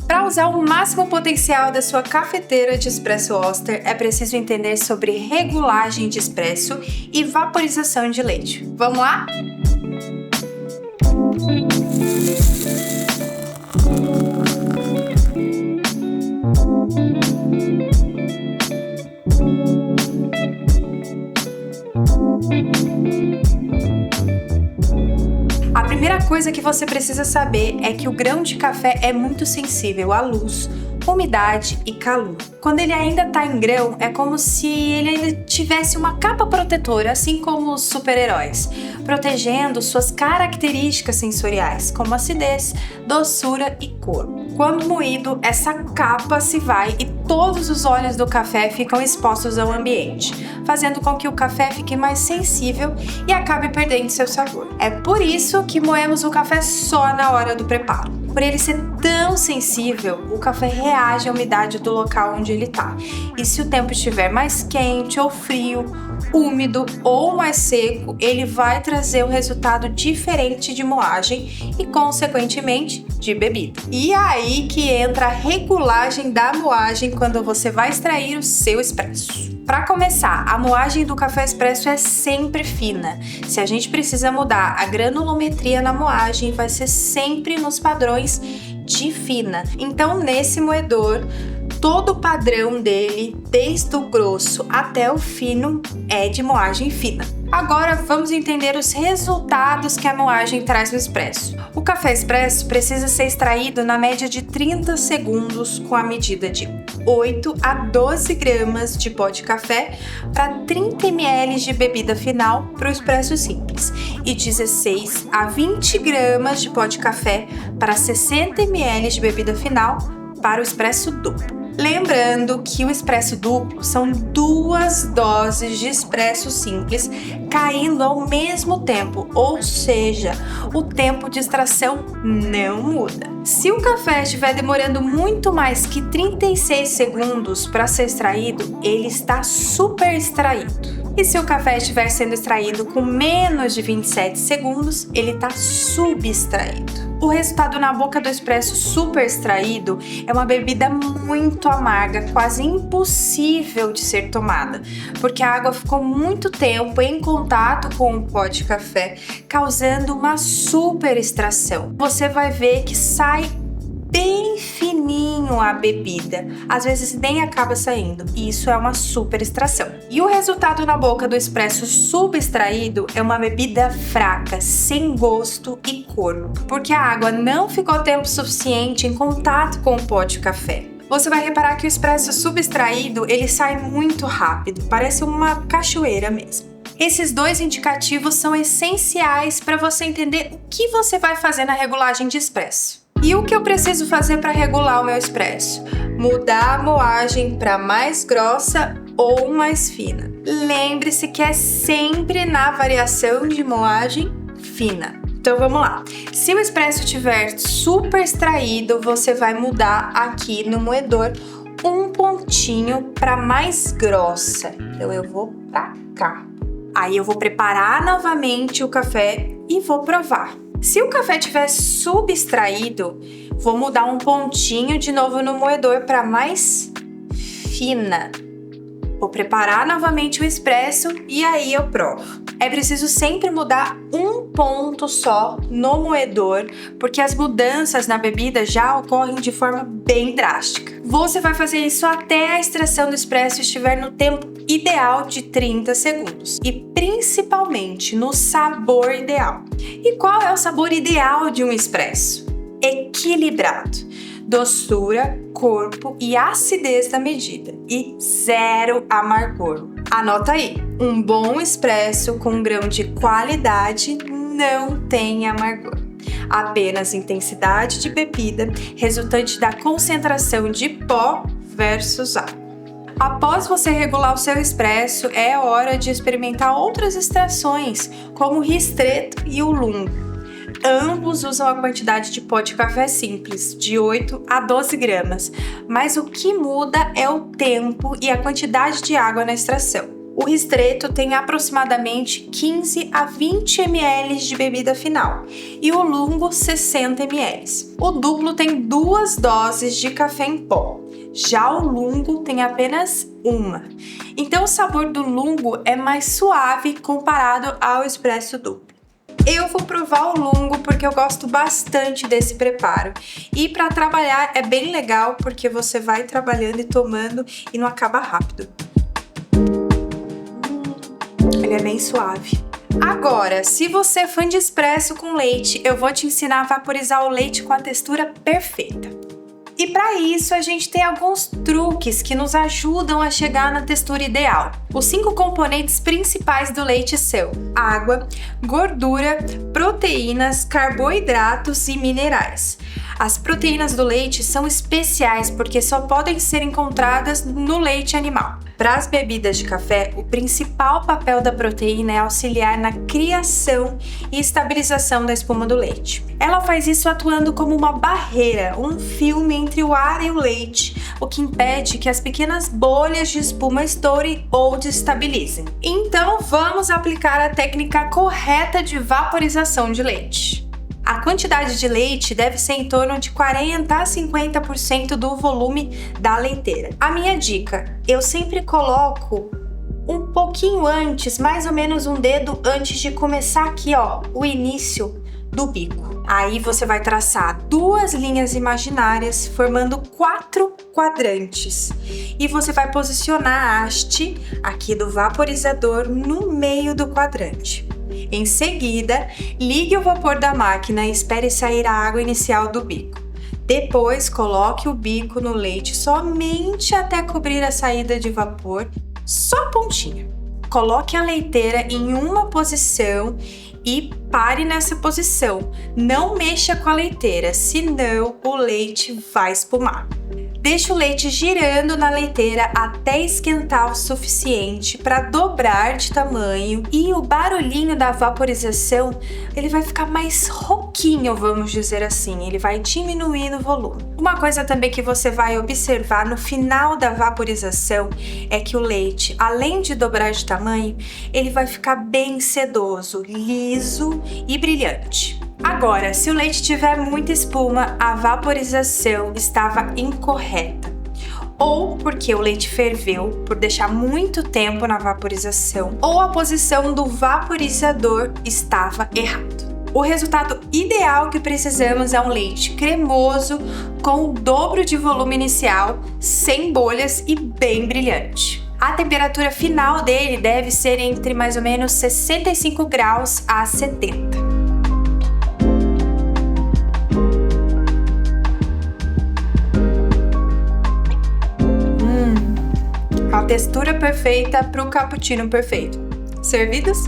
Para usar o máximo potencial da sua cafeteira de espresso Oster, é preciso entender sobre regulagem de espresso e vaporização de leite. Vamos lá? A primeira coisa que você precisa saber é que o grão de café é muito sensível à luz, umidade e calor. Quando ele ainda está em grão, é como se ele ainda tivesse uma capa protetora, assim como os super-heróis, protegendo suas características sensoriais, como acidez, doçura e cor. Quando moído, essa capa se vai e todos os óleos do café ficam expostos ao ambiente, fazendo com que o café fique mais sensível e acabe perdendo seu sabor. É por isso que moemos o café só na hora do preparo. Por ele ser tão sensível, o café reage à umidade do local onde ele está. E se o tempo estiver mais quente ou frio, úmido ou mais seco, ele vai trazer um resultado diferente de moagem e, consequentemente, de bebida. E é aí que entra a regulagem da moagem quando você vai extrair o seu expresso. Para começar, a moagem do café expresso é sempre fina. Se a gente precisa mudar a granulometria na moagem, vai ser sempre nos padrões de fina. Então, nesse moedor, todo o padrão dele, desde o grosso até o fino, é de moagem fina. Agora vamos entender os resultados que a moagem traz no expresso. O café expresso precisa ser extraído na média de 30 segundos com a medida de 8 a 12 gramas de pó de café para 30 ml de bebida final para o expresso simples e 16 a 20 gramas de pó de café para 60 ml de bebida final para o expresso duplo. Lembrando que o expresso duplo são 2 doses de expresso simples caindo ao mesmo tempo, ou seja, o tempo de extração não muda. Se o café estiver demorando muito mais que 36 segundos para ser extraído, ele está super extraído. E se o café estiver sendo extraído com menos de 27 segundos, ele está subextraído. O resultado na boca do expresso super extraído é uma bebida muito amarga, quase impossível de ser tomada, porque a água ficou muito tempo em contato com o pó de café, causando uma super extração. Você vai ver que sai bem fininho a bebida, às vezes nem acaba saindo, e isso é uma super extração. E o resultado na boca do expresso subextraído é uma bebida fraca, sem gosto e cor, porque a água não ficou tempo suficiente em contato com o pó de café. Você vai reparar que o expresso subextraído, ele sai muito rápido, parece uma cachoeira mesmo. Esses dois indicativos são essenciais para você entender o que você vai fazer na regulagem de expresso. E o que eu preciso fazer para regular o meu expresso? Mudar a moagem para mais grossa ou mais fina. Lembre-se que é sempre na variação de moagem fina. Então vamos lá. Se o expresso estiver super extraído, você vai mudar aqui no moedor um pontinho para mais grossa. Então eu vou para cá. Aí eu vou preparar novamente o café e vou provar. Se o café estiver subextraído, vou mudar um pontinho de novo no moedor para mais fina. Vou preparar novamente o expresso e aí eu provo. É preciso sempre mudar um ponto só no moedor, porque as mudanças na bebida já ocorrem de forma bem drástica. Você vai fazer isso até a extração do expresso estiver no tempo ideal de 30 segundos e principalmente no sabor ideal. E qual é o sabor ideal de um expresso? Equilibrado. Doçura, corpo e acidez da medida e zero amargor. Anota aí, um bom expresso com grão de qualidade não tem amargor. Apenas intensidade de bebida resultante da concentração de pó versus água. Após você regular o seu expresso, é hora de experimentar outras extrações, como o ristretto e o lungo. Ambos usam a quantidade de pó de café simples, de 8 a 12 gramas, mas o que muda é o tempo e a quantidade de água na extração. O ristretto tem aproximadamente 15 a 20 ml de bebida final e o lungo 60 ml. O duplo tem 2 doses de café em pó, já o lungo tem apenas uma. Então o sabor do lungo é mais suave comparado ao espresso duplo. Eu vou provar o lungo porque eu gosto bastante desse preparo. E para trabalhar é bem legal porque você vai trabalhando e tomando e não acaba rápido. Ele é bem suave. Agora, se você é fã de espresso com leite, eu vou te ensinar a vaporizar o leite com a textura perfeita. E para isso, a gente tem alguns truques que nos ajudam a chegar na textura ideal. Os 5 componentes principais do leite são água, gordura, proteínas, carboidratos e minerais. As proteínas do leite são especiais porque só podem ser encontradas no leite animal. Para as bebidas de café, o principal papel da proteína é auxiliar na criação e estabilização da espuma do leite. Ela faz isso atuando como uma barreira, um filme entre o ar e o leite, o que impede que as pequenas bolhas de espuma estourem ou desestabilizem. Então, vamos aplicar a técnica correta de vaporização de leite. A quantidade de leite deve ser em torno de 40 a 50% do volume da leiteira. A minha dica, eu sempre coloco um pouquinho antes, mais ou menos um dedo antes de começar aqui, ó, o início do bico. Aí você vai traçar 2 linhas imaginárias, formando 4 quadrantes. E você vai posicionar a haste aqui do vaporizador no meio do quadrante. Em seguida, ligue o vapor da máquina e espere sair a água inicial do bico. Depois, coloque o bico no leite somente até cobrir a saída de vapor, só a pontinha. Coloque a leiteira em uma posição e pare nessa posição. Não mexa com a leiteira, senão o leite vai espumar. Deixe o leite girando na leiteira até esquentar o suficiente para dobrar de tamanho e o barulhinho da vaporização ele vai ficar mais rouquinho, vamos dizer assim, ele vai diminuir no volume. Uma coisa também que você vai observar no final da vaporização é que o leite, além de dobrar de tamanho, ele vai ficar bem sedoso, liso e brilhante. Agora, se o leite tiver muita espuma, a vaporização estava incorreta. Ou porque o leite ferveu por deixar muito tempo na vaporização, ou a posição do vaporizador estava errada. O resultado ideal que precisamos é um leite cremoso, com o dobro de volume inicial, sem bolhas e bem brilhante. A temperatura final dele deve ser entre mais ou menos 65 graus a 70. A textura perfeita para o cappuccino perfeito. Servidos?